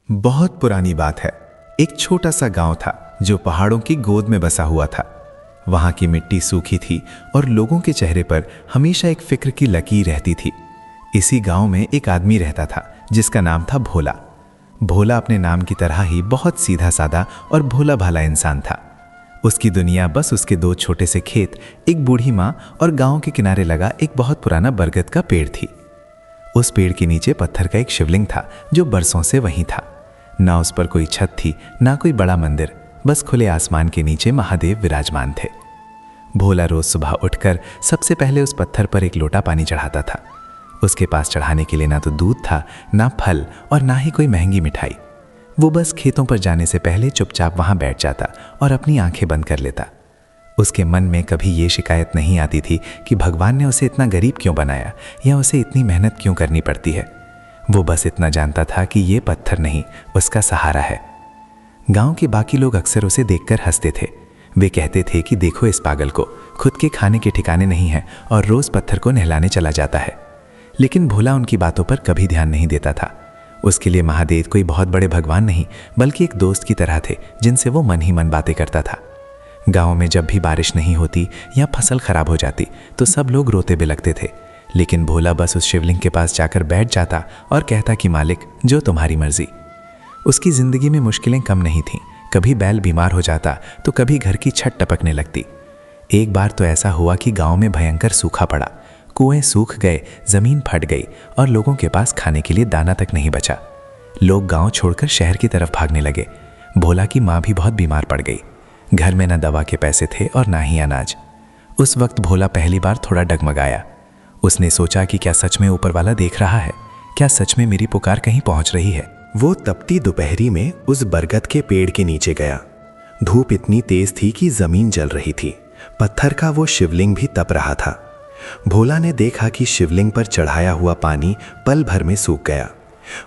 बहुत पुरानी बात है। एक छोटा सा गांव था जो पहाड़ों की गोद में बसा हुआ था। वहां की मिट्टी सूखी थी और लोगों के चेहरे पर हमेशा एक फिक्र की लकीर रहती थी। इसी गांव में एक आदमी रहता था जिसका नाम था भोला। भोला अपने नाम की तरह ही बहुत सीधा साधा और भोला भाला इंसान था। उसकी दुनिया बस उसके दो छोटे से खेत, एक बूढ़ी माँ और गांव के किनारे लगा एक बहुत पुराना बरगद का पेड़ थी। उस पेड़ के नीचे पत्थर का एक शिवलिंग था जो बरसों से वहीं था। ना उस पर कोई छत थी, ना कोई बड़ा मंदिर, बस खुले आसमान के नीचे महादेव विराजमान थे। भोला रोज सुबह उठकर सबसे पहले उस पत्थर पर एक लोटा पानी चढ़ाता था। उसके पास चढ़ाने के लिए ना तो दूध था, ना फल और ना ही कोई महंगी मिठाई। वो बस खेतों पर जाने से पहले चुपचाप वहां बैठ जाता और अपनी आंखें बंद कर लेता। उसके मन में कभी ये शिकायत नहीं आती थी कि भगवान ने उसे इतना गरीब क्यों बनाया या उसे इतनी मेहनत क्यों करनी पड़ती है। वो बस इतना जानता था कि ये पत्थर नहीं, उसका सहारा है। गांव के बाकी लोग अक्सर उसे देखकर हंसते थे। वे कहते थे कि देखो इस पागल को, खुद के खाने के ठिकाने नहीं है और रोज पत्थर को नहलाने चला जाता है। लेकिन भोला उनकी बातों पर कभी ध्यान नहीं देता था। उसके लिए महादेव कोई बहुत बड़े भगवान नहीं, बल्कि एक दोस्त की तरह थे जिनसे वो मन ही मन बातें करता था। गांव में जब भी बारिश नहीं होती या फसल खराब हो जाती तो सब लोग रोते बिलखते थे, लेकिन भोला बस उस शिवलिंग के पास जाकर बैठ जाता और कहता कि मालिक, जो तुम्हारी मर्जी। उसकी जिंदगी में मुश्किलें कम नहीं थीं। कभी बैल बीमार हो जाता तो कभी घर की छत टपकने लगती। एक बार तो ऐसा हुआ कि गांव में भयंकर सूखा पड़ा। कुएं सूख गए, जमीन फट गई और लोगों के पास खाने के लिए दाना तक नहीं बचा। लोग गांव छोड़कर शहर की तरफ भागने लगे। भोला की माँ भी बहुत बीमार पड़ गई। घर में न दवा के पैसे थे और ना ही अनाज। उस वक्त भोला पहली बार थोड़ा डगमगाया। उसने सोचा कि क्या सच में ऊपर वाला देख रहा है? क्या सच में मेरी पुकार कहीं पहुंच रही है? वो तपती दोपहरी में उस बरगद के पेड़ के नीचे गया। धूप इतनी तेज थी कि जमीन जल रही थी। पत्थर का वो शिवलिंग भी तप रहा था। भोला ने देखा कि शिवलिंग पर चढ़ाया हुआ पानी पल भर में सूख गया।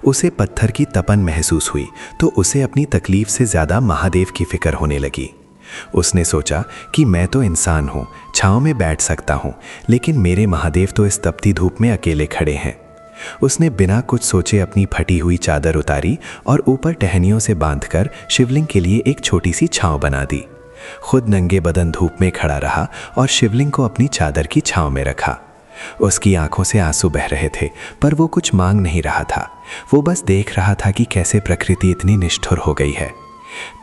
उसे पत्थर की तपन महसूस हुई तो उसे अपनी तकलीफ से ज्यादा महादेव की फिक्र होने लगी। उसने सोचा कि मैं तो इंसान हूँ, छांव में बैठ सकता हूँ, लेकिन मेरे महादेव तो इस तपती धूप में अकेले खड़े हैं। उसने बिना कुछ सोचे अपनी फटी हुई चादर उतारी और ऊपर टहनियों से बांधकर शिवलिंग के लिए एक छोटी सी छांव बना दी। खुद नंगे बदन धूप में खड़ा रहा और शिवलिंग को अपनी चादर की छांव में रखा। उसकी आंखों से आंसू बह रहे थे, पर वो कुछ मांग नहीं रहा था। वो बस देख रहा था कि कैसे प्रकृति इतनी निष्ठुर हो गई है।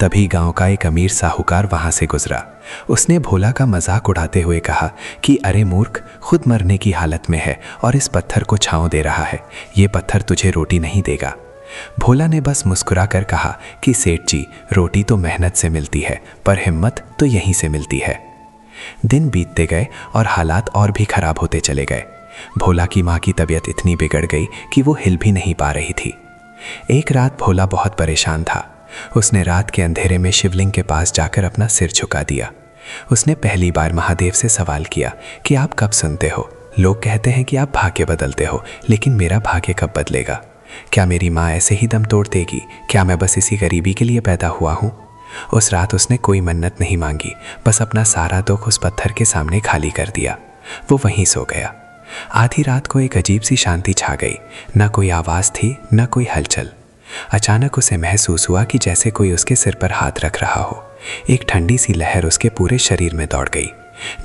तभी गांव का एक अमीर साहूकार वहां से गुजरा। उसने भोला का मजाक उड़ाते हुए कहा कि अरे मूर्ख, खुद मरने की हालत में है और इस पत्थर को छांव दे रहा है। ये पत्थर तुझे रोटी नहीं देगा। भोला ने बस मुस्कुरा कर कहा कि सेठ जी, रोटी तो मेहनत से मिलती है, पर हिम्मत तो यहीं से मिलती है। दिन बीतते गए और हालात और भी खराब होते चले गए। भोला की माँ की तबीयत इतनी बिगड़ गई कि वो हिल भी नहीं पा रही थी। एक रात भोला बहुत परेशान था। उसने रात के अंधेरे में शिवलिंग के पास जाकर अपना सिर झुका दिया। उसने पहली बार महादेव से सवाल किया कि आप कब सुनते हो? लोग कहते हैं कि आप भाग्य बदलते हो, लेकिन मेरा भाग्य कब बदलेगा? क्या मेरी माँ ऐसे ही दम तोड़ देगी? क्या मैं बस इसी गरीबी के लिए पैदा हुआ हूँ? उस रात उसने कोई मन्नत नहीं मांगी, बस अपना सारा दुख उस पत्थर के सामने खाली कर दिया। वो वहीं सो गया। आधी रात को एक अजीब सी शांति छा गई। न कोई आवाज़ थी, न कोई हलचल। अचानक उसे महसूस हुआ कि जैसे कोई उसके सिर पर हाथ रख रहा हो। एक ठंडी सी लहर उसके पूरे शरीर में दौड़ गई।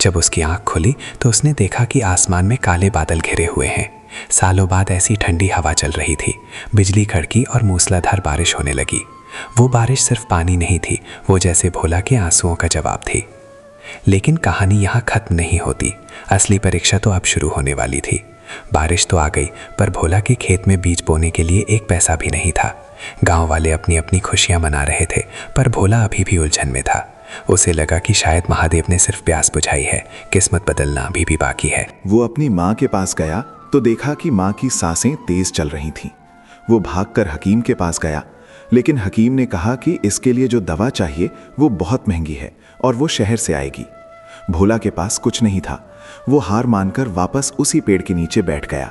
जब उसकी आंख खुली तो उसने देखा कि आसमान में काले बादल घिरे हुए हैं। सालों बाद ऐसी ठंडी हवा चल रही थी। बिजली कड़की और मूसलाधार बारिश होने लगी। वो बारिश सिर्फ पानी नहीं थी, वो जैसे भोला के आंसुओं का जवाब थी। लेकिन कहानी यहाँ खत्म नहीं होती। असली परीक्षा तो अब शुरू होने वाली थी। बारिश तो आ गई, पर भोला के खेत में बीज बोने के लिए एक पैसा भी नहीं था। गांव वाले अपनी अपनी खुशियां मना रहे थे, पर भोला अभी भी उलझन में था। उसे लगा कि शायद महादेव ने सिर्फ प्यास बुझाई है, किस्मत बदलना अभी भी बाकी है। वो अपनी माँ के पास गया तो देखा कि माँ की सांसें तेज चल रही थीं। वो भागकर हकीम के पास गया, लेकिन हकीम ने कहा कि इसके लिए जो दवा चाहिए वो बहुत महंगी है और वो शहर से आएगी। भोला के पास कुछ नहीं था। वो हार मानकर वापस उसी पेड़ के नीचे बैठ गया।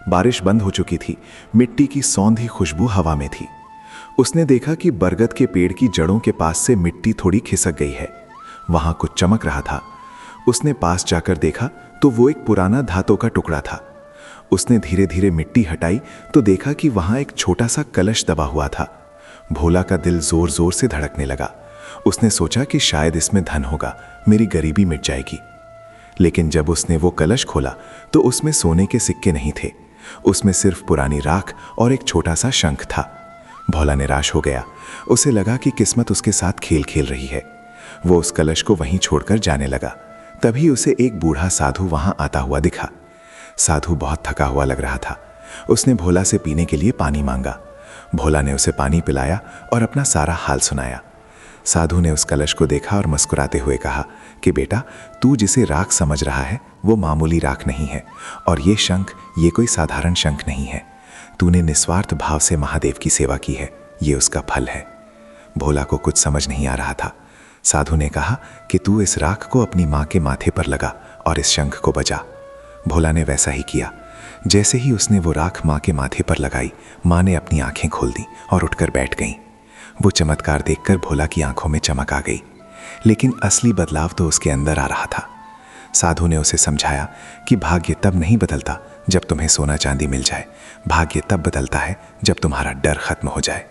बारिश बंद हो चुकी थी। मिट्टी की सौंधी खुशबू हवा में थी। उसने देखा कि बरगद के पेड़ की जड़ों के पास से मिट्टी थोड़ी खिसक गई है। वहां कुछ चमक रहा था। उसने पास जाकर देखा तो वो एक पुराना धातु का टुकड़ा था। उसने धीरे धीरे मिट्टी हटाई तो देखा कि वहां एक छोटा सा कलश दबा हुआ था। भोला का दिल जोर जोर से धड़कने लगा। उसने सोचा कि शायद इसमें धन होगा, मेरी गरीबी मिट जाएगी। लेकिन जब उसने वो कलश खोला तो उसमें सोने के सिक्के नहीं थे, उसमें सिर्फ पुरानी राख और एक छोटा सा शंख था। भोला निराश हो गया। उसे लगा कि किस्मत उसके साथ खेल खेल रही है। वो उस कलश को वहीं छोड़कर जाने लगा। तभी उसे एक बूढ़ा साधु वहां आता हुआ दिखा। साधु बहुत थका हुआ लग रहा था। उसने भोला से पीने के लिए पानी मांगा। भोला ने उसे पानी पिलाया और अपना सारा हाल सुनाया। साधु ने उस कलश को देखा और मुस्कुराते हुए कहा कि बेटा, तू जिसे राख समझ रहा है वो मामूली राख नहीं है, और ये शंख ये कोई साधारण शंख नहीं है। तूने निस्वार्थ भाव से महादेव की सेवा की है, ये उसका फल है। भोला को कुछ समझ नहीं आ रहा था। साधु ने कहा कि तू इस राख को अपनी माँ के माथे पर लगा और इस शंख को बजा। भोला ने वैसा ही किया। जैसे ही उसने वो राख माँ के माथे पर लगाई, माँ ने अपनी आंखें खोल दी और उठकर बैठ गईं। वो चमत्कार देखकर भोला की आंखों में चमक आ गई, लेकिन असली बदलाव तो उसके अंदर आ रहा था। साधु ने उसे समझाया कि भाग्य तब नहीं बदलता जब तुम्हें सोना चांदी मिल जाए, भाग्य तब बदलता है जब तुम्हारा डर खत्म हो जाए।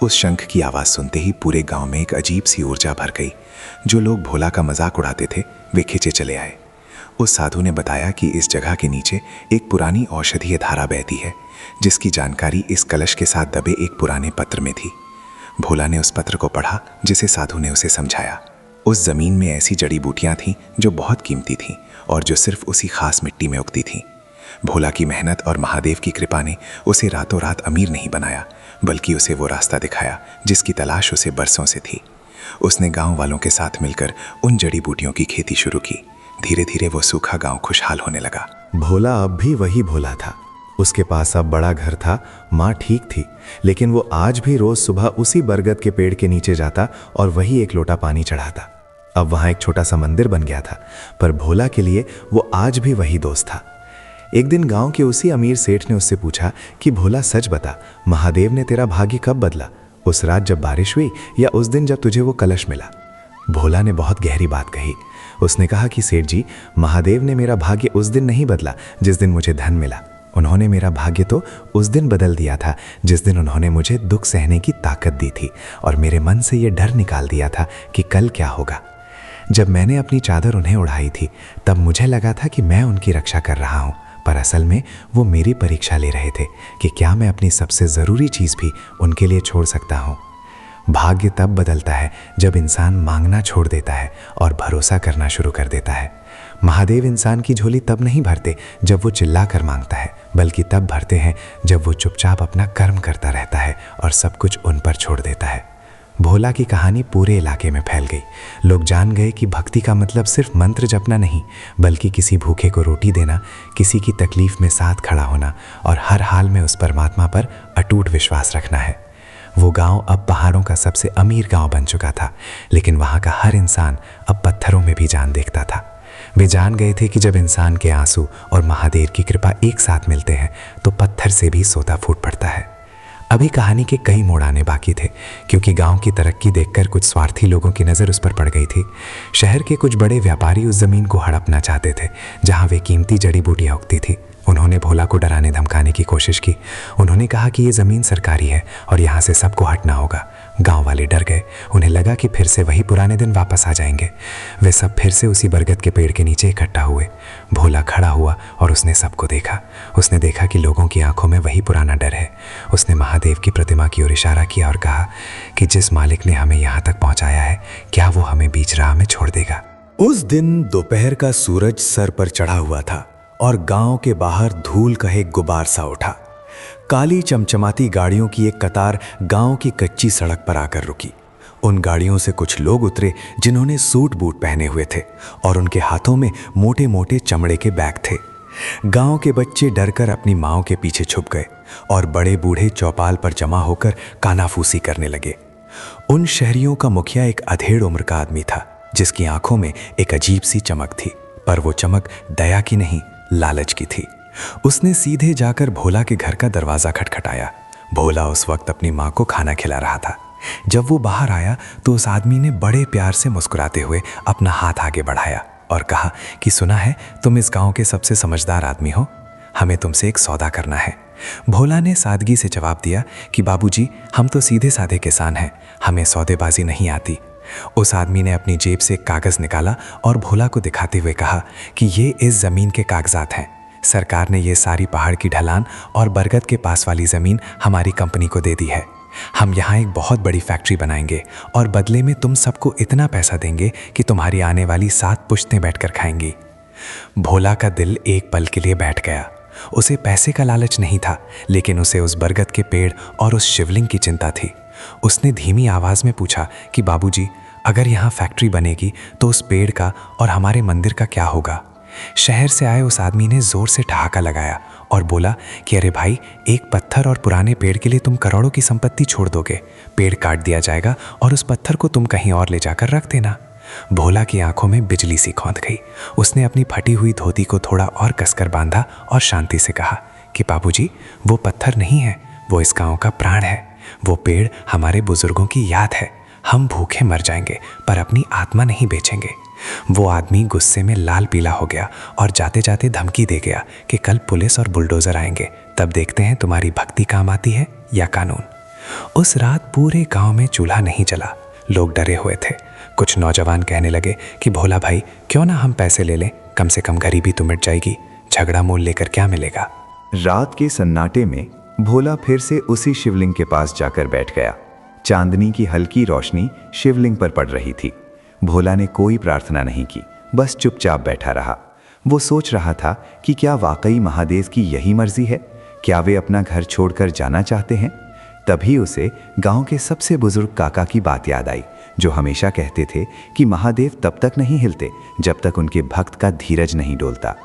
उस शंख की आवाज़ सुनते ही पूरे गांव में एक अजीब सी ऊर्जा भर गई। जो लोग भोला का मजाक उड़ाते थे वे खिंचे चले आए। उस साधु ने बताया कि इस जगह के नीचे एक पुरानी औषधीय धारा बहती है, जिसकी जानकारी इस कलश के साथ दबे एक पुराने पत्र में थी। भोला ने उस पत्र को पढ़ा जिसे साधु ने उसे समझाया। उस जमीन में ऐसी जड़ी बूटियां थीं जो बहुत कीमती थीं और जो सिर्फ उसी खास मिट्टी में उगती थीं। भोला की मेहनत और महादेव की कृपा ने उसे रातों रात अमीर नहीं बनाया, बल्कि उसे वो रास्ता दिखाया जिसकी तलाश उसे बरसों से थी। उसने गांव वालों के साथ मिलकर उन जड़ी बूटियों की खेती शुरू की। धीरे धीरे वो सूखा गांव खुशहाल होने लगा। भोला अब भी वही भोला था। उसके पास अब बड़ा घर था, माँ ठीक थी, लेकिन वो आज भी रोज सुबह उसी बरगद के पेड़ के नीचे जाता और वही एक लोटा पानी चढ़ाता। अब वहाँ एक छोटा सा मंदिर बन गया था, पर भोला के लिए वो आज भी वही दोस्त था। एक दिन गांव के उसी अमीर सेठ ने उससे पूछा कि भोला सच बता, महादेव ने तेरा भाग्य कब बदला? उस रात जब बारिश हुई या उस दिन जब तुझे वो कलश मिला? भोला ने बहुत गहरी बात कही। उसने कहा कि सेठ जी, महादेव ने मेरा भाग्य उस दिन नहीं बदला जिस दिन मुझे धन मिला। उन्होंने मेरा भाग्य तो उस दिन बदल दिया था जिस दिन उन्होंने मुझे दुख सहने की ताकत दी थी और मेरे मन से ये डर निकाल दिया था कि कल क्या होगा। जब मैंने अपनी चादर उन्हें उड़ाई थी तब मुझे लगा था कि मैं उनकी रक्षा कर रहा हूँ, पर असल में वो मेरी परीक्षा ले रहे थे कि क्या मैं अपनी सबसे ज़रूरी चीज़ भी उनके लिए छोड़ सकता हूँ। भाग्य तब बदलता है जब इंसान मांगना छोड़ देता है और भरोसा करना शुरू कर देता है। महादेव इंसान की झोली तब नहीं भरते जब वो चिल्ला कर मांगता है, बल्कि तब भरते हैं जब वो चुपचाप अपना कर्म करता रहता है और सब कुछ उन पर छोड़ देता है। भोला की कहानी पूरे इलाके में फैल गई। लोग जान गए कि भक्ति का मतलब सिर्फ मंत्र जपना नहीं, बल्कि किसी भूखे को रोटी देना, किसी की तकलीफ में साथ खड़ा होना और हर हाल में उस परमात्मा पर अटूट विश्वास रखना है। वो गांव अब पहाड़ों का सबसे अमीर गांव बन चुका था, लेकिन वहाँ का हर इंसान अब पत्थरों में भी जान देखता था। वे जान गए थे कि जब इंसान के आंसू और महादेव की कृपा एक साथ मिलते हैं तो पत्थर से भी सोता फूट पड़ता है। अभी कहानी के कई मोड़ आने बाकी थे, क्योंकि गांव की तरक्की देखकर कुछ स्वार्थी लोगों की नज़र उस पर पड़ गई थी। शहर के कुछ बड़े व्यापारी उस ज़मीन को हड़पना चाहते थे जहां वे कीमती जड़ी बूटियाँ उगती थी। उन्होंने भोला को डराने धमकाने की कोशिश की। उन्होंने कहा कि ये ज़मीन सरकारी है और यहाँ से सबको हटना होगा। गांव वाले डर गए। उन्हें लगा कि फिर से वही पुराने दिन वापस आ जाएंगे। वे सब फिर से उसी बरगद के पेड़ के नीचे इकट्ठा हुए। भोला खड़ा हुआ और उसने सबको देखा। उसने देखा कि लोगों की आंखों में वही पुराना डर है। उसने महादेव की प्रतिमा की ओर इशारा किया और कहा कि जिस मालिक ने हमें यहाँ तक पहुँचाया है, क्या वो हमें बीच राह में छोड़ देगा? उस दिन दोपहर का सूरज सर पर चढ़ा हुआ था और गांव के बाहर धूल का एक गुबार सा उठा। काली चमचमाती गाड़ियों की एक कतार गांव की कच्ची सड़क पर आकर रुकी। उन गाड़ियों से कुछ लोग उतरे जिन्होंने सूट बूट पहने हुए थे और उनके हाथों में मोटे मोटे चमड़े के बैग थे। गांव के बच्चे डरकर अपनी माँओं के पीछे छुप गए और बड़े बूढ़े चौपाल पर जमा होकर कानाफूसी करने लगे। उन शहरियों का मुखिया एक अधेड़ उम्र का आदमी था, जिसकी आंखों में एक अजीब सी चमक थी, पर वो चमक दया की नहीं, लालच की थी। उसने सीधे जाकर भोला के घर का दरवाजा खटखटाया। भोला उस वक्त अपनी माँ को खाना खिला रहा था। जब वो बाहर आया तो उस आदमी ने बड़े प्यार से मुस्कुराते हुए अपना हाथ आगे बढ़ाया और कहा कि सुना है तुम इस गांव के सबसे समझदार आदमी हो, हमें तुमसे एक सौदा करना है। भोला ने सादगी से जवाब दिया कि बाबूजी, हम तो सीधे साधे किसान हैं, हमें सौदेबाजी नहीं आती। उस आदमी ने अपनी जेब से एक कागज़ निकाला और भोला को दिखाते हुए कहा कि ये इस ज़मीन के कागजात हैं। सरकार ने ये सारी पहाड़ की ढलान और बरगद के पास वाली ज़मीन हमारी कंपनी को दे दी है। हम यहाँ एक बहुत बड़ी फैक्ट्री बनाएंगे और बदले में तुम सबको इतना पैसा देंगे कि तुम्हारी आने वाली 7 पुश्तें बैठकर खाएंगी। भोला का दिल एक पल के लिए बैठ गया। उसे पैसे का लालच नहीं था, लेकिन उसे उस बरगद के पेड़ और उस शिवलिंग की चिंता थी। उसने धीमी आवाज़ में पूछा कि बाबूजी, अगर यहाँ फैक्ट्री बनेगी तो उस पेड़ का और हमारे मंदिर का क्या होगा? शहर से आए उस आदमी ने जोर से ठहाका लगाया और बोला कि अरे भाई, एक पत्थर और पुराने पेड़ के लिए तुम करोड़ों की संपत्ति छोड़ दोगे। पेड़ काट दिया जाएगा और उस पत्थर को तुम कहीं और ले जाकर रख देना। भोला की आंखों में बिजली सी कौंध गई। उसने अपनी फटी हुई धोती को थोड़ा और कसकर बांधा और शांति से कहा कि बाबूजी, वो पत्थर नहीं है, वो इस गांव का प्राण है। वो पेड़ हमारे बुजुर्गों की याद है। हम भूखे मर जाएंगे पर अपनी आत्मा नहीं बेचेंगे। वो आदमी गुस्से में लाल पीला हो गया और जाते जाते धमकी दे गया कि कल पुलिस और बुलडोजर आएंगे, तब देखते हैं तुम्हारी भक्ति काम आती है या कानून। उस रात पूरे गांव में चूल्हा नहीं जला। लोग डरे हुए थे। कुछ नौजवान कहने लगे कि भोला भाई, क्यों ना हम पैसे ले लें, कम से कम गरीबी तो मिट जाएगी, झगड़ा मोल लेकर क्या मिलेगा। रात के सन्नाटे में भोला फिर से उसी शिवलिंग के पास जाकर बैठ गया। चांदनी की हल्की रोशनी शिवलिंग पर पड़ रही थी। भोला ने कोई प्रार्थना नहीं की, बस चुपचाप बैठा रहा। वो सोच रहा था कि क्या वाकई महादेव की यही मर्जी है? क्या वे अपना घर छोड़कर जाना चाहते हैं? तभी उसे गांव के सबसे बुजुर्ग काका की बात याद आई, जो हमेशा कहते थे कि महादेव तब तक नहीं हिलते जब तक उनके भक्त का धीरज नहीं डोलता।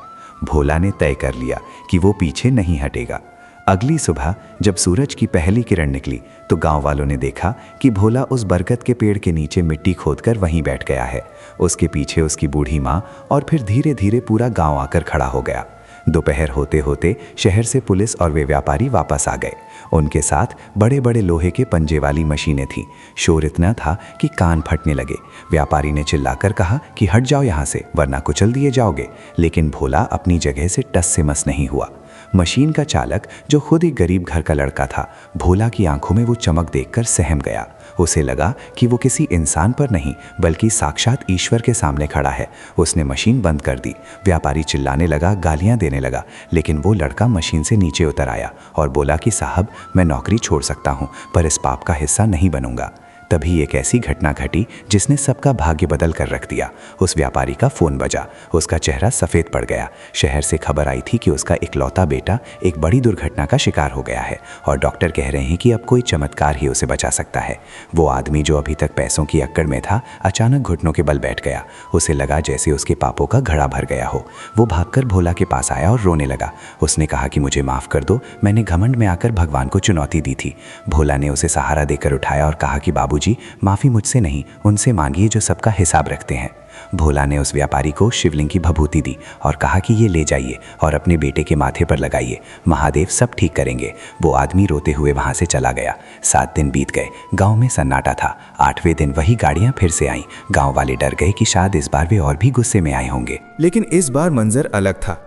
भोला ने तय कर लिया कि वो पीछे नहीं हटेगा। अगली सुबह जब सूरज की पहली किरण निकली तो गांव वालों ने देखा कि भोला उस बरगद के पेड़ के नीचे मिट्टी खोदकर वहीं बैठ गया है। उसके पीछे उसकी बूढ़ी माँ और फिर धीरे धीरे पूरा गांव आकर खड़ा हो गया। दोपहर होते होते शहर से पुलिस और वे व्यापारी वापस आ गए। उनके साथ बड़े बड़े लोहे के पंजे वाली मशीनें थीं। शोर इतना था कि कान फटने लगे। व्यापारी ने चिल्लाकर कहा कि हट जाओ यहाँ से, वरना कुचल दिए जाओगे। लेकिन भोला अपनी जगह से टस से मस नहीं हुआ। मशीन का चालक, जो खुद ही गरीब घर का लड़का था, भोला की आंखों में वो चमक देखकर सहम गया। उसे लगा कि वो किसी इंसान पर नहीं बल्कि साक्षात ईश्वर के सामने खड़ा है। उसने मशीन बंद कर दी। व्यापारी चिल्लाने लगा, गालियां देने लगा, लेकिन वो लड़का मशीन से नीचे उतर आया और बोला कि साहब, मैं नौकरी छोड़ सकता हूँ पर इस पाप का हिस्सा नहीं बनूंगा। तभी एक ऐसी घटना घटी जिसने सबका भाग्य बदल कर रख दिया। उस व्यापारी का फोन बजा। उसका चेहरा सफ़ेद पड़ गया। शहर से खबर आई थी कि उसका इकलौता बेटा एक बड़ी दुर्घटना का शिकार हो गया है और डॉक्टर कह रहे हैं कि अब कोई चमत्कार ही उसे बचा सकता है। वो आदमी जो अभी तक पैसों की अक्कड़ में था, अचानक घुटनों के बल बैठ गया। उसे लगा जैसे उसके पापों का घड़ा भर गया हो। वो भागकर भोला के पास आया और रोने लगा। उसने कहा कि मुझे माफ़ कर दो, मैंने घमंड में आकर भगवान को चुनौती दी थी। भोला ने उसे सहारा देकर उठाया और कहा कि बाबूजी, माफ़ी मुझसे नहीं, उनसे मांगिए जो सबका हिसाब रखते हैं। भोला ने उस व्यापारी को शिवलिंग की भभूति दी और कहा कि ये ले जाइए और अपने बेटे के माथे पर लगाइए, महादेव सब ठीक करेंगे। वो आदमी रोते हुए वहां से चला गया। 7 दिन बीत गए। गांव में सन्नाटा था। 8वें दिन वही गाड़ियां फिर से आईं। गांव वाले डर गए कि शायद इस बार वे और भी गुस्से में आए होंगे। लेकिन इस बार मंजर अलग था।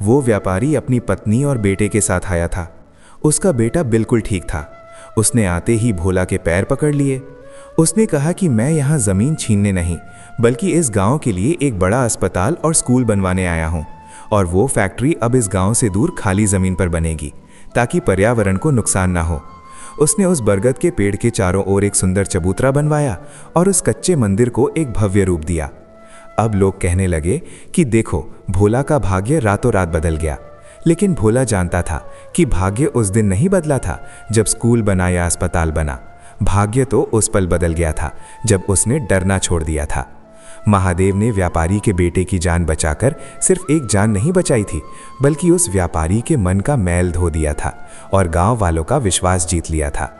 वो व्यापारी अपनी पत्नी और बेटे के साथ आया था। उसका बेटा बिल्कुल ठीक था। उसने आते ही भोला के पैर पकड़ लिए। उसने कहा कि मैं यहाँ ज़मीन छीनने नहीं बल्कि इस गांव के लिए एक बड़ा अस्पताल और स्कूल बनवाने आया हूँ, और वो फैक्ट्री अब इस गांव से दूर खाली ज़मीन पर बनेगी ताकि पर्यावरण को नुकसान ना हो। उसने उस बरगद के पेड़ के चारों ओर एक सुंदर चबूतरा बनवाया और उस कच्चे मंदिर को एक भव्य रूप दिया। अब लोग कहने लगे कि देखो, भोला का भाग्य रातों रात बदल गया। लेकिन भोला जानता था कि भाग्य उस दिन नहीं बदला था जब स्कूल बना या अस्पताल बना। भाग्य तो उस पल बदल गया था जब उसने डरना छोड़ दिया था। महादेव ने व्यापारी के बेटे की जान बचाकर सिर्फ एक जान नहीं बचाई थी, बल्कि उस व्यापारी के मन का मैल धो दिया था और गांव वालों का विश्वास जीत लिया था।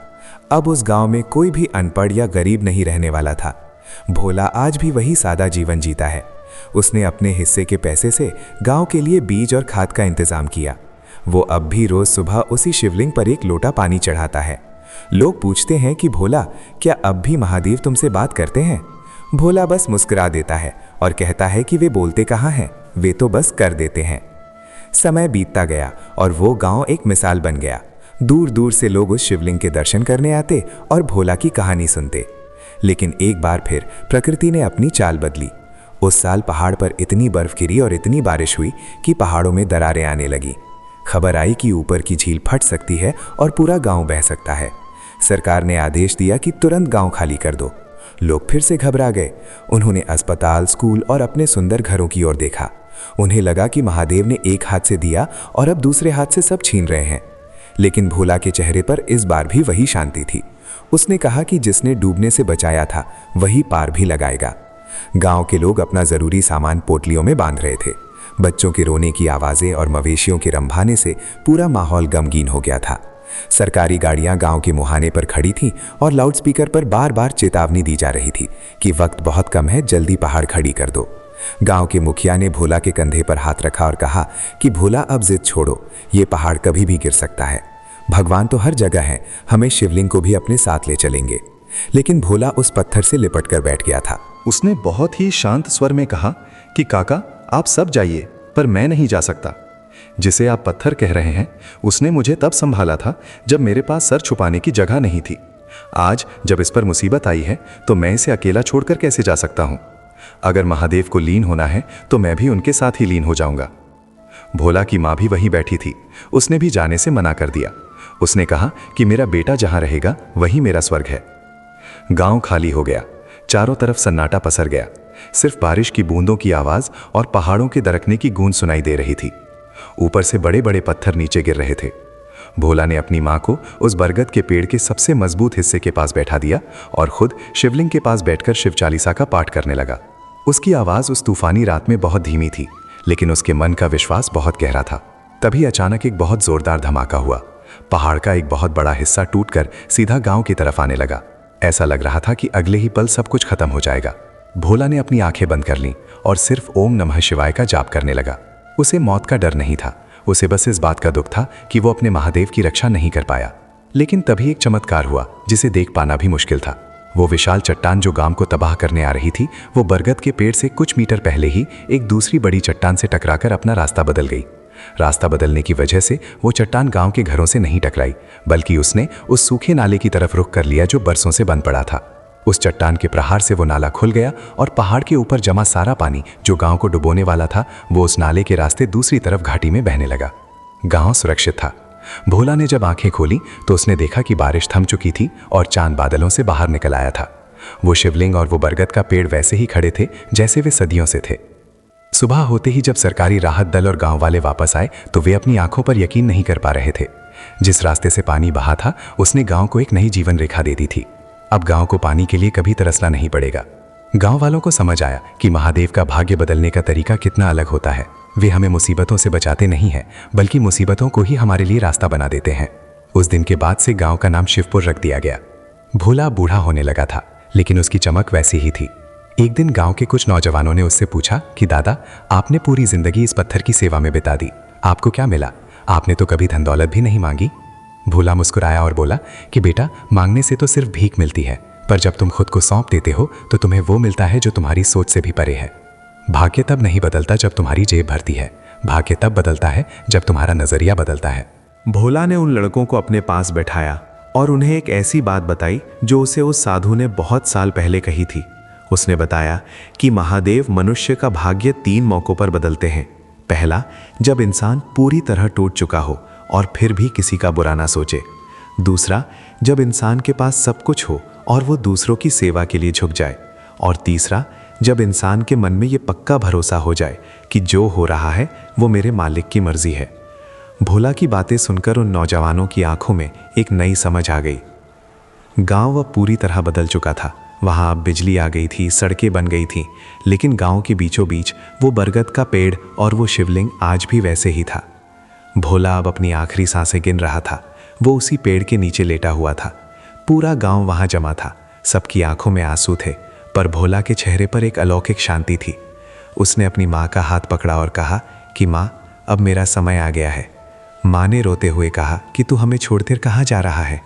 अब उस गांव में कोई भी अनपढ़ या गरीब नहीं रहने वाला था। भोला आज भी वही सादा जीवन जीता है। उसने अपने हिस्से के पैसे से गांव के लिए बीज और खाद का इंतजाम किया। वो अब भी रोज सुबह उसी शिवलिंग पर एक लोटा पानी चढ़ाता है। लोग पूछते हैं कि भोला, क्या अब भी महादेव तुमसे बात करते हैं? भोला बस मुस्कुरा देता है और कहता है कि वे बोलते कहाँ हैं, वे तो बस कर देते हैं। समय बीतता गया और वो गांव एक मिसाल बन गया। दूर दूर से लोग उस शिवलिंग के दर्शन करने आते और भोला की कहानी सुनते। लेकिन एक बार फिर प्रकृति ने अपनी चाल बदली। उस साल पहाड़ पर इतनी बर्फ गिरी और इतनी बारिश हुई कि पहाड़ों में दरारें आने लगी। खबर आई कि ऊपर की झील फट सकती है और पूरा गांव बह सकता है। सरकार ने आदेश दिया कि तुरंत गांव खाली कर दो। लोग फिर से घबरा गए। उन्होंने अस्पताल, स्कूल और अपने सुंदर घरों की ओर देखा। उन्हें लगा कि महादेव ने एक हाथ से दिया और अब दूसरे हाथ से सब छीन रहे हैं। लेकिन भोला के चेहरे पर इस बार भी वही शांति थी। उसने कहा कि जिसने डूबने से बचाया था वही पार भी लगाएगा। गांव के लोग अपना जरूरी सामान पोटलियों में बांध रहे थे। बच्चों के रोने की आवाजें और मवेशियों के रंभाने से पूरा माहौल गमगीन हो गया था। सरकारी गाड़ियां गांव के मुहाने पर खड़ी थीं और लाउडस्पीकर पर बार बार चेतावनी दी जा रही थी कि वक्त बहुत कम है, जल्दी पहाड़ खड़ी कर दो। गांव के मुखिया ने भोला के कंधे पर हाथ रखा और कहा कि भोला, अब जिद छोड़ो, ये पहाड़ कभी भी गिर सकता है। भगवान तो हर जगह है, हमें शिवलिंग को भी अपने साथ ले चलेंगे। लेकिन भोला उस पत्थर से लिपट कर बैठ गया था। उसने बहुत ही शांत स्वर में कहा कि काका, आप सब जाइए, पर मैं नहीं जा सकता। जिसे आप पत्थर कह रहे हैं, उसने मुझे तब संभाला था जब मेरे पास सर छुपाने की जगह नहीं थी। आज जब इस पर मुसीबत आई है तो मैं इसे अकेला छोड़कर कैसे जा सकता हूं? अगर महादेव को लीन होना है तो मैं भी उनके साथ ही लीन हो जाऊंगा। भोला की माँ भी वहीं बैठी थी। उसने भी जाने से मना कर दिया। उसने कहा कि मेरा बेटा जहां रहेगा वही मेरा स्वर्ग है। गांव खाली हो गया। चारों तरफ सन्नाटा पसर गया। सिर्फ बारिश की बूंदों की आवाज और पहाड़ों के दरकने की गूंज सुनाई दे रही थी। ऊपर से बड़े बड़े पत्थर नीचे गिर रहे थे। भोला ने अपनी माँ को उस बरगद के पेड़ के सबसे मजबूत हिस्से के पास बैठा दिया और खुद शिवलिंग के पास बैठकर शिव चालीसा का पाठ करने लगा। उसकी आवाज उस तूफानी रात में बहुत धीमी थी, लेकिन उसके मन का विश्वास बहुत गहरा था। तभी अचानक एक बहुत जोरदार धमाका हुआ। पहाड़ का एक बहुत बड़ा हिस्सा टूटकर सीधा गांव की तरफ आने लगा। ऐसा लग रहा था कि अगले ही पल सब कुछ खत्म हो जाएगा। भोला ने अपनी आंखें बंद कर लीं और सिर्फ ओम नमः शिवाय का जाप करने लगा। उसे मौत का डर नहीं था। उसे बस इस बात का दुख था कि वो अपने महादेव की रक्षा नहीं कर पाया। लेकिन तभी एक चमत्कार हुआ जिसे देख पाना भी मुश्किल था। वो विशाल चट्टान जो गांव को तबाह करने आ रही थी, वो बरगद के पेड़ से कुछ मीटर पहले ही एक दूसरी बड़ी चट्टान से टकराकर अपना रास्ता बदल गई। रास्ता बदलने की वजह से वो चट्टान गांव के घरों से नहीं टकराई, बल्कि उसने उस सूखे नाले की तरफ रुख कर लिया जो बरसों से बंद पड़ा था। उस चट्टान के प्रहार से वो नाला खुल गया और पहाड़ के ऊपर जमा सारा पानी जो गांव को डुबोने वाला था, वो उस नाले के रास्ते दूसरी तरफ घाटी में बहने लगा। गांव सुरक्षित था। भोला ने जब आंखें खोली तो उसने देखा कि बारिश थम चुकी थी और चांद बादलों से बाहर निकल आया था। वो शिवलिंग और वो बरगद का पेड़ वैसे ही खड़े थे जैसे वे सदियों से थे। सुबह होते ही जब सरकारी राहत दल और गांव वाले वापस आए तो वे अपनी आंखों पर यकीन नहीं कर पा रहे थे। जिस रास्ते से पानी बहा था, उसने गांव को एक नई जीवन रेखा दे दी थी। अब गांव को पानी के लिए कभी तरसना नहीं पड़ेगा। गांव वालों को समझ आया कि महादेव का भाग्य बदलने का तरीका कितना अलग होता है। वे हमें मुसीबतों से बचाते नहीं हैं, बल्कि मुसीबतों को ही हमारे लिए रास्ता बना देते हैं। उस दिन के बाद से गांव का नाम शिवपुर रख दिया गया। भोला बूढ़ा होने लगा था, लेकिन उसकी चमक वैसी ही थी। एक दिन गांव के कुछ नौजवानों ने उससे पूछा कि दादा, आपने पूरी जिंदगी इस पत्थर की सेवा में बिता दी, आपको क्या मिला? आपने तो कभी धन दौलत भी नहीं मांगी। भोला मुस्कुराया और बोला कि बेटा, मांगने से तो सिर्फ भीख मिलती है, पर जब तुम खुद को सौंप देते हो तो तुम्हें वो मिलता है जो तुम्हारी सोच से भी परे है। भाग्य तब नहीं बदलता जब तुम्हारी जेब भरती है, भाग्य तब बदलता है जब तुम्हारा नजरिया बदलता है। भोला ने उन लड़कों को अपने पास बैठाया और उन्हें एक ऐसी बात बताई जो उसे उस साधु ने बहुत साल पहले कही थी। उसने बताया कि महादेव मनुष्य का भाग्य 3 मौकों पर बदलते हैं। पहला, जब इंसान पूरी तरह टूट चुका हो और फिर भी किसी का बुरा ना सोचे। दूसरा, जब इंसान के पास सब कुछ हो और वो दूसरों की सेवा के लिए झुक जाए। और तीसरा, जब इंसान के मन में ये पक्का भरोसा हो जाए कि जो हो रहा है वो मेरे मालिक की मर्जी है। भोला की बातें सुनकर उन नौजवानों की आंखों में एक नई समझ आ गई। गांव अब पूरी तरह बदल चुका था। वहां अब बिजली आ गई थी, सड़कें बन गई थीं, लेकिन गांव के बीचों बीच वो बरगद का पेड़ और वो शिवलिंग आज भी वैसे ही था। भोला अब अपनी आखिरी सांसें गिन रहा था। वो उसी पेड़ के नीचे लेटा हुआ था। पूरा गांव वहां जमा था। सबकी आंखों में आंसू थे, पर भोला के चेहरे पर एक अलौकिक शांति थी। उसने अपनी माँ का हाथ पकड़ा और कहा कि माँ, अब मेरा समय आ गया है। माँ ने रोते हुए कहा कि तू हमें छोड़कर कहाँ जा रहा है?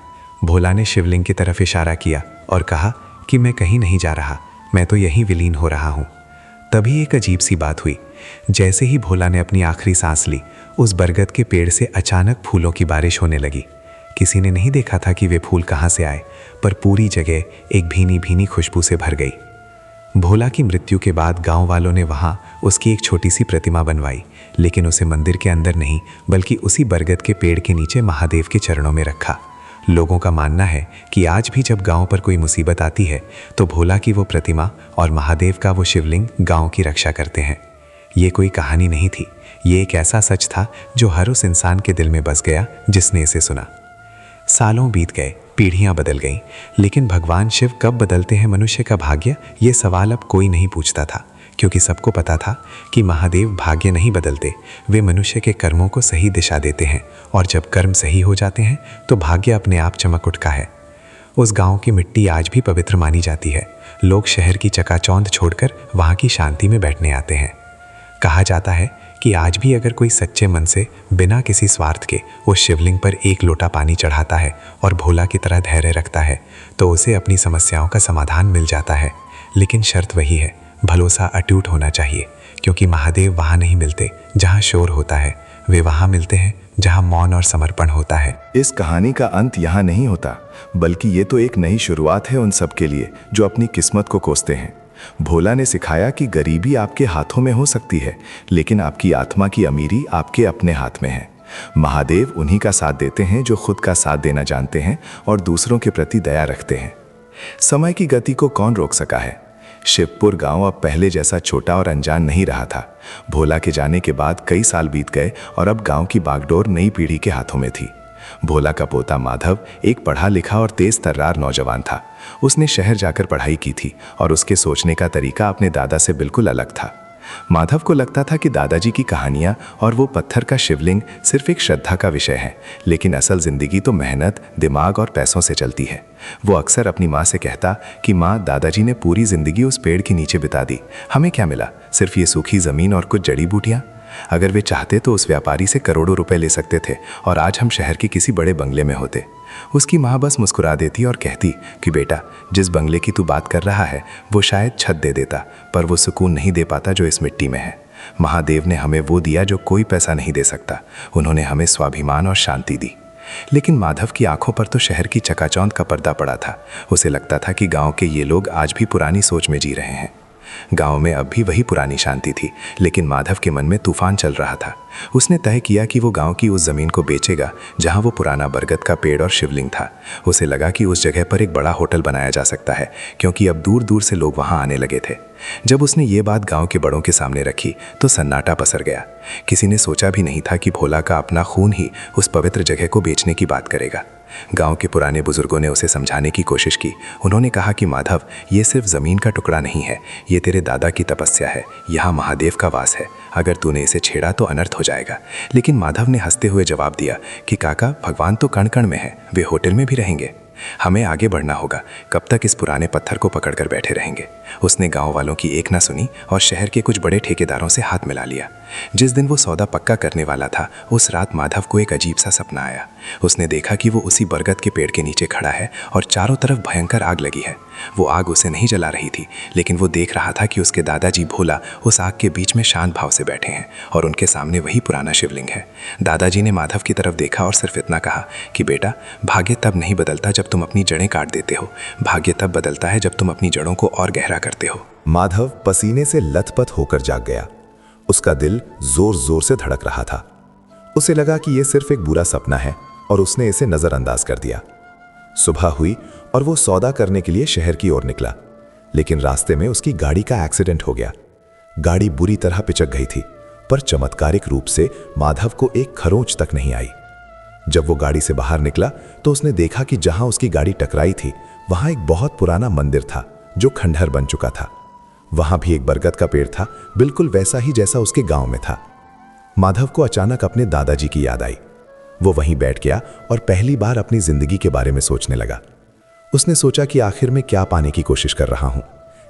भोला ने शिवलिंग की तरफ इशारा किया और कहा कि मैं कहीं नहीं जा रहा, मैं तो यहीं विलीन हो रहा हूँ। तभी एक अजीब सी बात हुई। जैसे ही भोला ने अपनी आखिरी सांस ली, उस बरगद के पेड़ से अचानक फूलों की बारिश होने लगी। किसी ने नहीं देखा था कि वे फूल कहाँ से आए, पर पूरी जगह एक भीनी भीनी खुशबू से भर गई। भोला की मृत्यु के बाद गांव वालों ने वहां उसकी एक छोटी सी प्रतिमा बनवाई, लेकिन उसे मंदिर के अंदर नहीं बल्कि उसी बरगद के पेड़ के नीचे महादेव के चरणों में रखा। लोगों का मानना है कि आज भी जब गांव पर कोई मुसीबत आती है तो भोला की वो प्रतिमा और महादेव का वो शिवलिंग गांव की रक्षा करते हैं। ये कोई कहानी नहीं थी, ये एक ऐसा सच था जो हर उस इंसान के दिल में बस गया जिसने इसे सुना। सालों बीत गए, पीढ़ियां बदल गईं, लेकिन भगवान शिव कब बदलते हैं मनुष्य का भाग्य, ये सवाल अब कोई नहीं पूछता था, क्योंकि सबको पता था कि महादेव भाग्य नहीं बदलते, वे मनुष्य के कर्मों को सही दिशा देते हैं, और जब कर्म सही हो जाते हैं तो भाग्य अपने आप चमक उठता है। उस गांव की मिट्टी आज भी पवित्र मानी जाती है। लोग शहर की चकाचौंध छोड़कर वहां की शांति में बैठने आते हैं। कहा जाता है कि आज भी अगर कोई सच्चे मन से बिना किसी स्वार्थ के उस शिवलिंग पर एक लोटा पानी चढ़ाता है और भोला की तरह धैर्य रखता है तो उसे अपनी समस्याओं का समाधान मिल जाता है। लेकिन शर्त वही है, भरोसा अटूट होना चाहिए, क्योंकि महादेव वहाँ नहीं मिलते जहाँ शोर होता है, वे वहाँ मिलते हैं जहाँ मौन और समर्पण होता है। इस कहानी का अंत यहाँ नहीं होता, बल्कि ये तो एक नई शुरुआत है उन सब के लिए जो अपनी किस्मत को कोसते हैं। भोला ने सिखाया कि गरीबी आपके हाथों में हो सकती है, लेकिन आपकी आत्मा की अमीरी आपके अपने हाथ में है। महादेव उन्हीं का साथ देते हैं जो खुद का साथ देना जानते हैं और दूसरों के प्रति दया रखते हैं। समय की गति को कौन रोक सका है? शिवपुर गांव अब पहले जैसा छोटा और अनजान नहीं रहा था। भोला के जाने के बाद कई साल बीत गए और अब गांव की बागडोर नई पीढ़ी के हाथों में थी। भोला का पोता माधव एक पढ़ा लिखा और तेज तर्रार नौजवान था। उसने शहर जाकर पढ़ाई की थी और उसके सोचने का तरीका अपने दादा से बिल्कुल अलग था। माधव को लगता था कि दादाजी की कहानियां और वो पत्थर का शिवलिंग सिर्फ एक श्रद्धा का विषय है, लेकिन असल जिंदगी तो मेहनत, दिमाग और पैसों से चलती है। वो अक्सर अपनी माँ से कहता कि माँ, दादाजी ने पूरी जिंदगी उस पेड़ के नीचे बिता दी, हमें क्या मिला? सिर्फ ये सूखी जमीन और कुछ जड़ी बूटियाँ। अगर वे चाहते तो उस व्यापारी से करोड़ों रुपए ले सकते थे और आज हम शहर के किसी बड़े बंगले में होते। उसकी माँ बस मुस्कुरा देती और कहती कि बेटा, जिस बंगले की तू बात कर रहा है वो शायद छत दे देता, पर वो सुकून नहीं दे पाता जो इस मिट्टी में है। महादेव ने हमें वो दिया जो कोई पैसा नहीं दे सकता। उन्होंने हमें स्वाभिमान और शांति दी। लेकिन माधव की आंखों पर तो शहर की चकाचौंध का पर्दा पड़ा था। उसे लगता था कि गांव के ये लोग आज भी पुरानी सोच में जी रहे हैं। गांव में अब भी वही पुरानी शांति थी, लेकिन माधव के मन में तूफान चल रहा था। उसने तय किया कि वो गांव की उस जमीन को बेचेगा जहां वो पुराना बरगद का पेड़ और शिवलिंग था। उसे लगा कि उस जगह पर एक बड़ा होटल बनाया जा सकता है, क्योंकि अब दूर दूर से लोग वहां आने लगे थे। जब उसने ये बात गांव के बड़ों के सामने रखी तो सन्नाटा पसर गया। किसी ने सोचा भी नहीं था कि भोला का अपना खून ही उस पवित्र जगह को बेचने की बात करेगा। गांव के पुराने बुजुर्गों ने उसे समझाने की कोशिश की। उन्होंने कहा कि माधव, ये सिर्फ जमीन का टुकड़ा नहीं है, ये तेरे दादा की तपस्या है, यहाँ महादेव का वास है। अगर तूने इसे छेड़ा तो अनर्थ हो जाएगा। लेकिन माधव ने हंसते हुए जवाब दिया कि काका, भगवान तो कण कण में है, वे होटल में भी रहेंगे। हमें आगे बढ़ना होगा, कब तक इस पुराने पत्थर को पकड़कर बैठे रहेंगे? उसने गांव वालों की एक ना सुनी और शहर के कुछ बड़े ठेकेदारों से हाथ मिला लिया। जिस दिन वो सौदा पक्का करने वाला था, उस रात माधव को एक अजीब सा सपना आया। उसने देखा कि वो उसी बरगद के पेड़ के नीचे खड़ा है और चारों तरफ भयंकर आग लगी है। वो आग उसे नहीं जला रही थी, लेकिन वो देख रहा था कि उसके दादाजी भोला उस आग के बीच में शांत भाव से बैठे हैं और उनके सामने वही पुराना शिवलिंग है। दादाजी ने माधव की तरफ देखा और सिर्फ इतना कहा कि बेटा, भाग्य तब नहीं बदलता जब तुम अपनी जड़ें काट देते हो, भाग्य तब बदलता है जब तुम अपनी जड़ों को और गहरा करते हो। माधव पसीने से लथपथ होकर जाग गया। उसका दिल जोर जोर से धड़क रहा था। उसे लगा कि यह सिर्फ एक बुरा सपना है और उसने इसे नजरअंदाज कर दिया। सुबह हुई और वो सौदा करने के लिए शहर की ओर निकला, लेकिन रास्ते में उसकी गाड़ी का एक्सीडेंट हो गया। गाड़ी बुरी तरह पिचक गई थी, पर चमत्कारिक रूप से माधव को एक खरोंच तक नहीं आई। जब वो गाड़ी से बाहर निकला तो उसने देखा कि जहां उसकी गाड़ी टकराई थी वहां एक बहुत पुराना मंदिर था जो खंडहर बन चुका था। वहां भी एक बरगद का पेड़ था, बिल्कुल वैसा ही जैसा उसके गांव में था। माधव को अचानक अपने दादाजी की याद आई। वो वहीं बैठ गया और पहली बार अपनी जिंदगी के बारे में सोचने लगा। उसने सोचा कि आखिर में क्या पाने की कोशिश कर रहा हूं?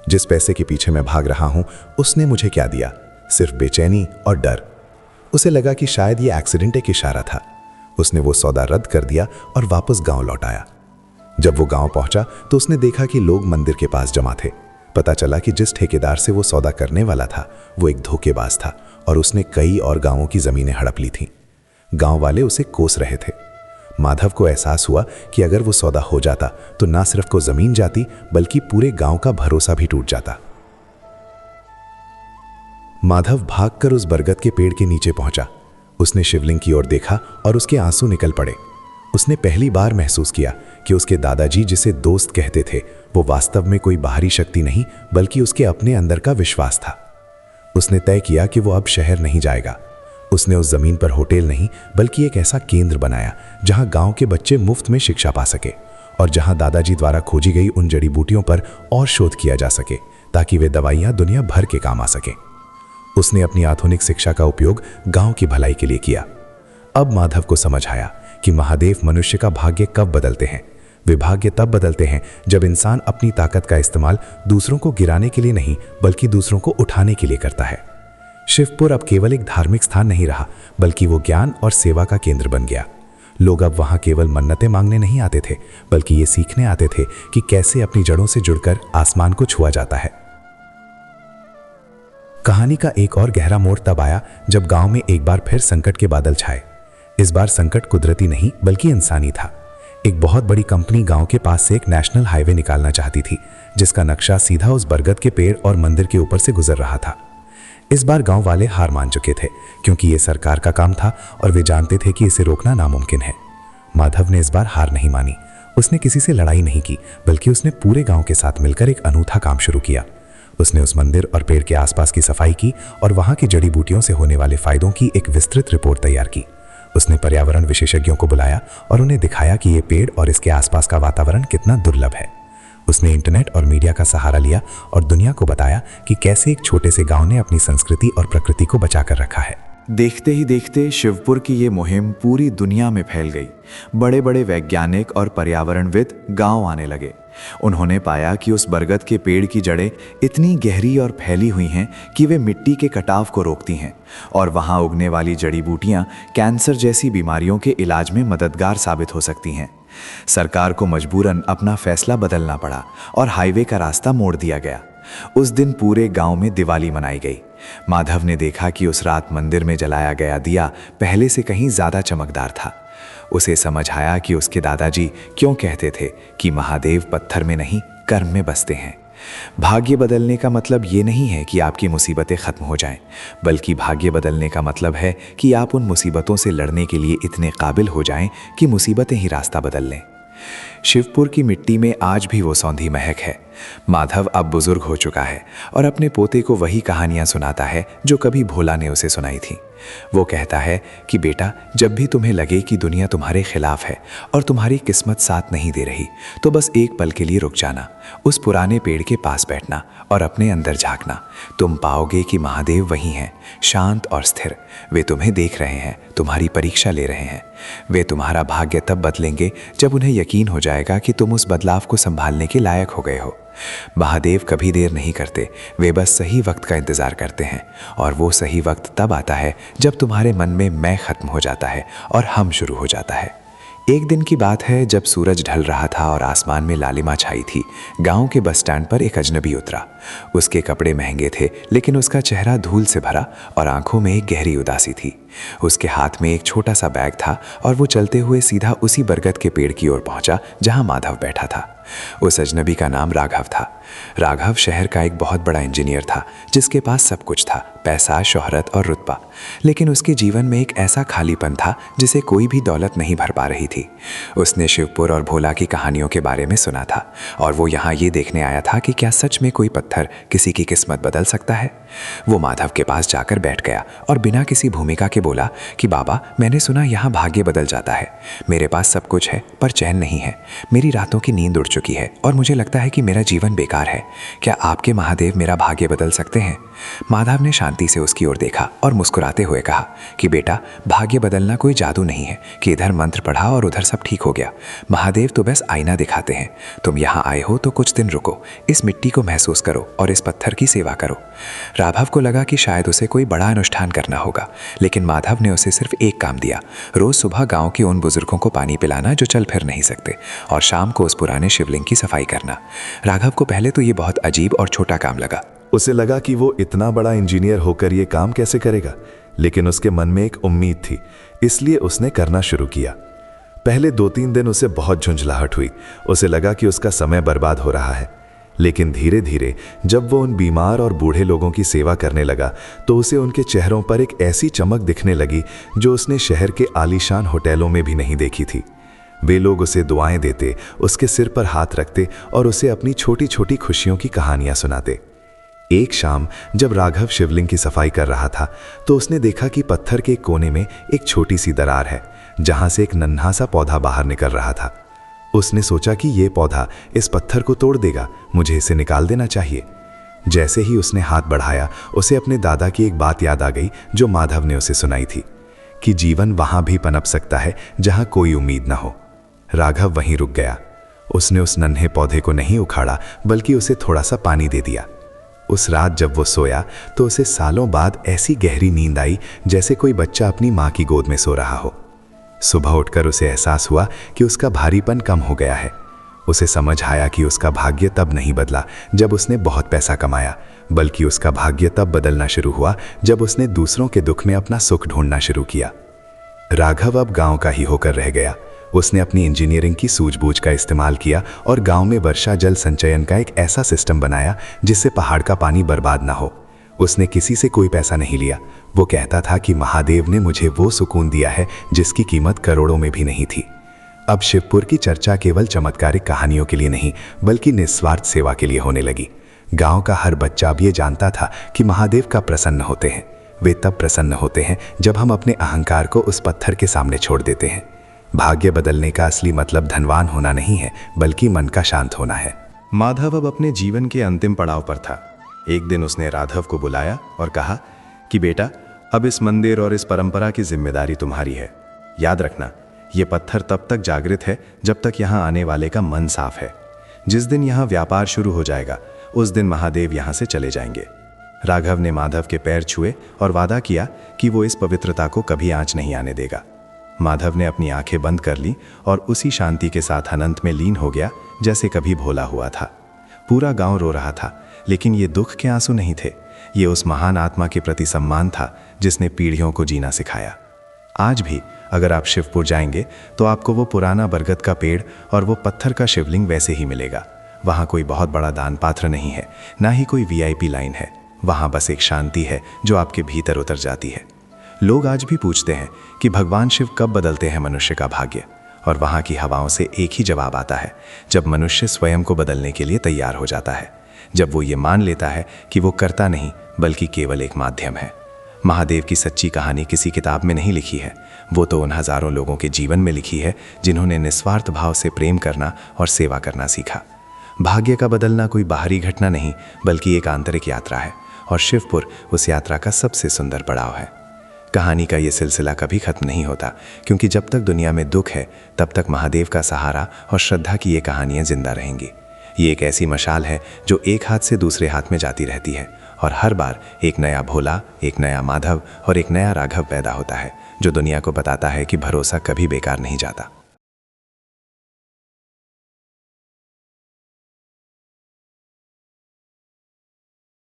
जिस पैसे के पीछे मैं भाग रहा हूं उसने मुझे क्या दिया? सिर्फ बेचैनी और डर। उसे लगा कि शायद ये एक्सीडेंट एक इशारा था। उसने वो सौदा रद्द कर दिया और वापस गांव लौट आया। जब वो गांव पहुंचा तो उसने देखा कि लोग मंदिर के पास जमा थे। पता चला कि जिस ठेकेदार से वो सौदा करने वाला था वो एक धोखेबाज था और उसने कई और गांवों की जमीनें हड़प ली थीं। गांव वाले उसे कोस रहे थे। माधव को एहसास हुआ कि अगर वो सौदा हो जाता तो ना सिर्फ को जमीन जाती बल्कि पूरे गांव का भरोसा भी टूट जाता। माधव भागकर उस बरगद के पेड़ के नीचे पहुंचा। उसने शिवलिंग की ओर देखा और उसके आंसू निकल पड़े। उसने पहली बार महसूस किया कि उसके दादाजी जिसे दोस्त कहते थे वो वास्तव में कोई बाहरी शक्ति नहीं बल्कि उसके अपने अंदर का विश्वास था। उसने तय किया कि वो अब शहर नहीं जाएगा। उसने उस जमीन पर होटल नहीं बल्कि एक ऐसा केंद्र बनाया जहां गांव के बच्चे मुफ्त में शिक्षा पा सके और जहां दादाजी द्वारा खोजी गई उन जड़ी बूटियों पर और शोध किया जा सके ताकि वे दवाइयां दुनिया भर के काम आ सके। उसने अपनी आधुनिक शिक्षा का उपयोग गांव की भलाई के लिए किया। अब माधव को समझ आया कि महादेव मनुष्य का भाग्य कब बदलते हैं। वे भाग्य तब बदलते हैं जब इंसान अपनी ताकत का इस्तेमाल दूसरों को गिराने के लिए नहीं बल्कि दूसरों को उठाने के लिए करता है। शिवपुर अब केवल एक धार्मिक स्थान नहीं रहा बल्कि वो ज्ञान और सेवा का केंद्र बन गया। लोग अब वहां केवल मन्नतें मांगने नहीं आते थे बल्कि ये सीखने आते थे कि कैसे अपनी जड़ों से जुड़कर आसमान को छुआ जाता है। कहानी का एक और गहरा मोड़ तब आया जब गांव में एक बार फिर संकट के बादल छाए। इस बार संकट कुदरती नहीं बल्कि इंसानी था। एक बहुत बड़ी कंपनी गांव के पास से एक नेशनल हाईवे निकालना चाहती थी जिसका नक्शा सीधा उस बरगद के पेड़ और मंदिर के ऊपर से गुजर रहा था। इस बार गांव वाले हार मान चुके थे क्योंकि ये सरकार का काम था और वे जानते थे कि इसे रोकना नामुमकिन है। माधव ने इस बार हार नहीं मानी। उसने किसी से लड़ाई नहीं की बल्कि उसने पूरे गांव के साथ मिलकर एक अनूठा काम शुरू किया। उसने उस मंदिर और पेड़ के आसपास की सफाई की और वहां की जड़ी बूटियों से होने वाले फायदों की एक विस्तृत रिपोर्ट तैयार की। उसने पर्यावरण विशेषज्ञों को बुलाया और उन्हें दिखाया कि ये पेड़ और इसके आसपास का वातावरण कितना दुर्लभ है। उसने इंटरनेट और मीडिया का सहारा लिया और दुनिया को बताया कि कैसे एक छोटे से गांव ने अपनी संस्कृति और प्रकृति को बचाकर रखा है। देखते ही देखते शिवपुर की ये मुहिम पूरी दुनिया में फैल गई। बड़े बड़े वैज्ञानिक और पर्यावरणविद गांव आने लगे। उन्होंने पाया कि उस बरगद के पेड़ की जड़ें इतनी गहरी और फैली हुई हैं कि वे मिट्टी के कटाव को रोकती हैं और वहां उगने वाली जड़ी बूटियां कैंसर जैसी बीमारियों के इलाज में मददगार साबित हो सकती हैं। सरकार को मजबूरन अपना फैसला बदलना पड़ा और हाईवे का रास्ता मोड़ दिया गया। उस दिन पूरे गांव में दिवाली मनाई गई। माधव ने देखा कि उस रात मंदिर में जलाया गया दिया पहले से कहीं ज्यादा चमकदार था। उसे समझ आया कि उसके दादाजी क्यों कहते थे कि महादेव पत्थर में नहीं कर्म में बसते हैं। भाग्य बदलने का मतलब ये नहीं है कि आपकी मुसीबतें खत्म हो जाएं, बल्कि भाग्य बदलने का मतलब है कि आप उन मुसीबतों से लड़ने के लिए इतने काबिल हो जाएं कि मुसीबतें ही रास्ता बदल लें। शिवपुर की मिट्टी में आज भी वो सौंधी महक है। माधव अब बुजुर्ग हो चुका है और अपने पोते को वही कहानियां सुनाता है जो कभी भोला ने उसे सुनाई थी। वो कहता है कि बेटा, जब भी तुम्हें लगे कि दुनिया तुम्हारे खिलाफ है और तुम्हारी किस्मत साथ नहीं दे रही तो बस एक पल के लिए रुक जाना, उस पुराने पेड़ के पास बैठना और अपने अंदर झांकना। तुम पाओगे कि महादेव वही हैं, शांत और स्थिर। वे तुम्हें देख रहे हैं, तुम्हारी परीक्षा ले रहे हैं। वे तुम्हारा भाग्य तब बदलेंगे जब उन्हें यकीन हो जाएगा कि तुम उस बदलाव को संभालने के लायक हो गए हो। महादेव कभी देर नहीं करते, वे बस सही वक्त का इंतजार करते हैं और वो सही वक्त तब आता है जब तुम्हारे मन में मैं खत्म हो जाता है और हम शुरू हो जाता है। एक दिन की बात है जब सूरज ढल रहा था और आसमान में लालिमा छाई थी। गांव के बस स्टैंड पर एक अजनबी उतरा। उसके कपड़े महंगे थे लेकिन उसका चेहरा धूल से भरा और आंखों में एक गहरी उदासी थी। उसके हाथ में एक छोटा सा बैग था और वो चलते हुए सीधा उसी बरगद के पेड़ की ओर पहुंचा जहां माधव बैठा था। उस अजनबी का नाम राघव था। राघव शहर का एक बहुत बड़ा इंजीनियर था जिसके पास सब कुछ था, पैसा, शोहरत और रुतबा। लेकिन उसके जीवन में एक ऐसा खालीपन था जिसे कोई भी दौलत नहीं भर पा रही थी। उसने शिवपुर और भोला की कहानियों के बारे में सुना था और वो यहाँ ये देखने आया था कि क्या सच में कोई पत्थर किसी की किस्मत बदल सकता है। वो माधव के पास जाकर बैठ गया और बिना किसी भूमिका के बोला कि बाबा, मैंने सुना यहाँ भाग्य बदल जाता है। मेरे पास सब कुछ है पर चैन नहीं है। मेरी रातों की नींद उड़ चुकी है और मुझे लगता है कि मेरा जीवन बेकार है। क्या आपके महादेव मेरा भाग्य बदल सकते हैं? माधव ने शांति से उसकी ओर देखा और मुस्कुराते हुए कहा कि बेटा, भाग्य बदलना कोई जादू नहीं है कि इधर मंत्र पढ़ा और उधर सब ठीक हो गया। महादेव तो बस आईना दिखाते हैं। तुम यहाँ आए हो तो कुछ दिन रुको, इस मिट्टी को महसूस करो और इस पत्थर की सेवा करो। राघव को लगा कि शायद उसे कोई बड़ा अनुष्ठान करना होगा, लेकिन माधव ने उसे सिर्फ एक काम दिया, रोज सुबह गांव के उन बुजुर्गों को पानी पिलाना जो चल फिर नहीं सकते, और शाम को उस पुराने शिवलिंग की सफाई करना। राघव को पहले तो ये बहुत अजीब और छोटा काम लगा। उसे लगा कि वो इतना बड़ा इंजीनियर होकर ये काम कैसे करेगा, लेकिन उसके मन में एक उम्मीद थी, इसलिए उसने करना शुरू किया। पहले 2-3 दिन उसे बहुत झुंझलाहट हुई। उसे लगा कि उसका समय बर्बाद हो रहा है, लेकिन धीरे धीरे जब वो उन बीमार और बूढ़े लोगों की सेवा करने लगा तो उसे उनके चेहरों पर एक ऐसी चमक दिखने लगी जो उसने शहर के आलीशान होटलों में भी नहीं देखी थी। वे लोग उसे दुआएं देते, उसके सिर पर हाथ रखते और उसे अपनी छोटी छोटी खुशियों की कहानियां सुनाते। एक शाम जब राघव शिवलिंग की सफाई कर रहा था तो उसने देखा कि पत्थर के कोने में एक छोटी सी दरार है, जहां से एक नन्हा सा पौधा बाहर निकल रहा था। उसने सोचा कि यह पौधा इस पत्थर को तोड़ देगा, मुझे इसे निकाल देना चाहिए। जैसे ही उसने हाथ बढ़ाया, उसे अपने दादा की एक बात याद आ गई जो माधव ने उसे सुनाई थी, कि जीवन वहां भी पनप सकता है जहां कोई उम्मीद न हो। राघव वहीं रुक गया। उसने उस नन्हे पौधे को नहीं उखाड़ा, बल्कि उसे थोड़ा सा पानी दे दिया। उस रात जब वो सोया तो उसे सालों बाद ऐसी गहरी नींद आई जैसे कोई बच्चा अपनी माँ की गोद में सो रहा हो। सुबह उठकर उसे एहसास हुआ कि उसका भारीपन कम हो गया है। उसे समझ आया कि उसका भाग्य तब नहीं बदला जब उसने बहुत पैसा कमाया, बल्कि उसका भाग्य तब बदलना शुरू हुआ जब उसने दूसरों के दुख में अपना सुख ढूंढना शुरू किया। राघव अब गांव का ही होकर रह गया। उसने अपनी इंजीनियरिंग की सूझबूझ का इस्तेमाल किया और गांव में वर्षा जल संचयन का एक ऐसा सिस्टम बनाया जिससे पहाड़ का पानी बर्बाद ना हो। उसने किसी से कोई पैसा नहीं लिया। वो कहता था कि महादेव ने मुझे वो सुकून दिया है जिसकी कीमत करोड़ों में भी नहीं थी। अब शिवपुर की चर्चा केवल चमत्कारिक कहानियों के लिए नहीं, बल्कि निस्वार्थ सेवा के लिए होने लगी। गांव का हर बच्चा अब ये जानता था कि महादेव का प्रसन्न होते हैं। वे तब प्रसन्न होते हैं जब हम अपने अहंकार को उस पत्थर के सामने छोड़ देते हैं। भाग्य बदलने का असली मतलब धनवान होना नहीं है, बल्कि मन का शांत होना है। माधव अब अपने जीवन के अंतिम पड़ाव पर था। एक दिन उसने राघव को बुलाया और कहा कि बेटा, अब इस मंदिर और इस परंपरा की जिम्मेदारी तुम्हारी है। याद रखना, ये पत्थर तब तक जागृत है जब तक यहाँ आने वाले का मन साफ है। जिस दिन यहाँ व्यापार शुरू हो जाएगा, उस दिन महादेव यहाँ से चले जाएंगे। राघव ने माधव के पैर छुए और वादा किया कि वो इस पवित्रता को कभी आंच नहीं आने देगा। माधव ने अपनी आंखें बंद कर ली और उसी शांति के साथ अनंत में लीन हो गया जैसे कभी भोला हुआ था। पूरा गांव रो रहा था, लेकिन ये दुख के आंसू नहीं थे। ये उस महान आत्मा के प्रति सम्मान था जिसने पीढ़ियों को जीना सिखाया। आज भी अगर आप शिवपुर जाएंगे तो आपको वो पुराना बरगद का पेड़ और वो पत्थर का शिवलिंग वैसे ही मिलेगा। वहाँ कोई बहुत बड़ा दान पात्र नहीं है, ना ही कोई VIP लाइन है। वहाँ बस एक शांति है जो आपके भीतर उतर जाती है। लोग आज भी पूछते हैं कि भगवान शिव कब बदलते हैं मनुष्य का भाग्य, और वहाँ की हवाओं से एक ही जवाब आता है, जब मनुष्य स्वयं को बदलने के लिए तैयार हो जाता है। जब वो ये मान लेता है कि वो करता नहीं बल्कि केवल एक माध्यम है। महादेव की सच्ची कहानी किसी किताब में नहीं लिखी है, वो तो उन हजारों लोगों के जीवन में लिखी है जिन्होंने निस्वार्थ भाव से प्रेम करना और सेवा करना सीखा। भाग्य का बदलना कोई बाहरी घटना नहीं, बल्कि एक आंतरिक यात्रा है, और शिवपुर उस यात्रा का सबसे सुंदर पड़ाव है। कहानी का ये सिलसिला कभी खत्म नहीं होता, क्योंकि जब तक दुनिया में दुख है तब तक महादेव का सहारा और श्रद्धा की ये कहानियाँ जिंदा रहेंगी। ये एक ऐसी मशाल है जो एक हाथ से दूसरे हाथ में जाती रहती है, और हर बार एक नया भोला, एक नया माधव और एक नया राघव पैदा होता है, जो दुनिया को बताता है कि भरोसा कभी बेकार नहीं जाता।